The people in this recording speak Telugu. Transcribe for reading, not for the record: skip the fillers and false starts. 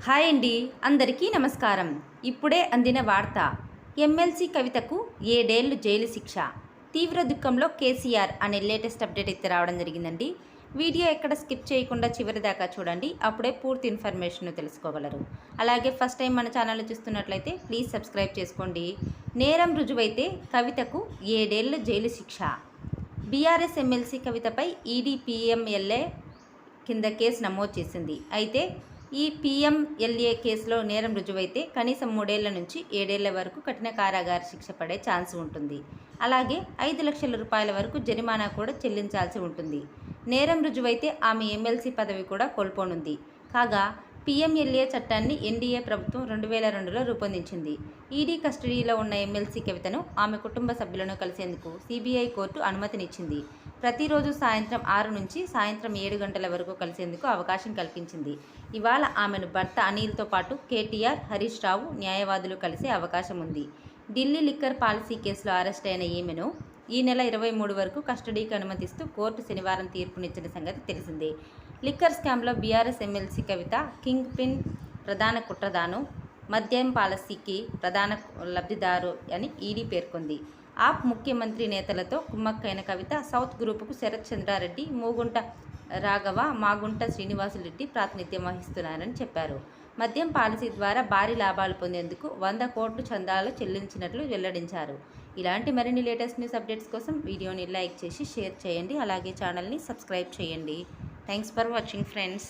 హాయ్ అండి, అందరికీ నమస్కారం. ఇప్పుడే అందిన వార్త. ఎమ్మెల్సీ కవితకు 7 ఏళ్లు జైలు శిక్ష. తీవ్ర దుఃఖంలో కేసీఆర్ అనే లేటెస్ట్ అప్డేట్ అయితే రావడం జరిగిందండి. వీడియో ఎక్కడ స్కిప్ చేయకుండా చివరి దాకా చూడండి, అప్పుడే పూర్తి ఇన్ఫర్మేషన్ తెలుసుకోగలరు. అలాగే ఫస్ట్ టైం మన ఛానల్ చూస్తున్నట్లయితే ప్లీజ్ సబ్స్క్రైబ్ చేసుకోండి. నేరం రుజువైతే కవితకు 7 ఏళ్లు జైలు శిక్ష. బీఆర్ఎస్ ఎమ్మెల్సీ కవితపై ఈడీ పీఎంఎల్ఏ కింద కేసు నమోదు చేసింది. అయితే ఈ పీఎంఎల్ఏ కేసులో నేరం రుజువైతే కనీసం 3 ఏళ్ల నుంచి 7 ఏళ్ల వరకు కఠిన కారాగార శిక్ష పడే ఛాన్స్ ఉంటుంది. అలాగే 5 లక్షల రూపాయల వరకు జరిమానా కూడా చెల్లించాల్సి ఉంటుంది. నేరం రుజువైతే ఆమె ఎమ్మెల్సీ పదవి కూడా కోల్పోనుంది. కాగా పీఎంఎల్ఏ చట్టాన్ని ఎన్డీఏ ప్రభుత్వం 2002లో రూపొందించింది. ఈడీ కస్టడీలో ఉన్న ఎమ్మెల్సీ కవితను ఆమె కుటుంబ సభ్యులను కలిసేందుకు సీబీఐ కోర్టు అనుమతినిచ్చింది. ప్రతిరోజు సాయంత్రం 6 నుంచి సాయంత్రం 7 గంటల వరకు కలిసేందుకు అవకాశం కల్పించింది. ఇవాళ ఆమెను భర్త అనిల్తో పాటు కేటీఆర్, హరీష్ రావు న్యాయవాదులు కలిసే అవకాశం ఉంది. ఢిల్లీ లిక్కర్ పాలసీ కేసులో అరెస్ట్ అయిన ఈమెను ఈ నెల 23 వరకు కస్టడీకి అనుమతిస్తూ కోర్టు శనివారం తీర్పునిచ్చిన సంగతి తెలిసిందే. లిక్కర్ స్కామ్లో బీఆర్ఎస్ ఎమ్మెల్సీ కవిత కింగ్ పిన్, ప్రధాన కుట్రదాను, మద్యం పాలసీకి ప్రధాన లబ్ధిదారు అని ఈడీ పేర్కొంది. ఆప్ ముఖ్యమంత్రి నేతలతో కుమ్మక్కైన కవిత సౌత్ గ్రూపుకు శరత్ చంద్రారెడ్డి, మూగుంట రాఘవ, మాగుంట శ్రీనివాసులరెడ్డి ప్రాతినిధ్యం వహిస్తున్నారని చెప్పారు. మద్యం పాలసీ ద్వారా భారీ లాభాలు పొందేందుకు 100 కోట్లు చందాలు చెల్లించినట్లు వెల్లడించారు. ఇలాంటి మరిన్ని లేటెస్ట్ న్యూస్ అప్డేట్స్ కోసం వీడియోని లైక్ చేసి షేర్ చేయండి. అలాగే ఛానల్ని సబ్స్క్రైబ్ చేయండి. Thanks for watching friends.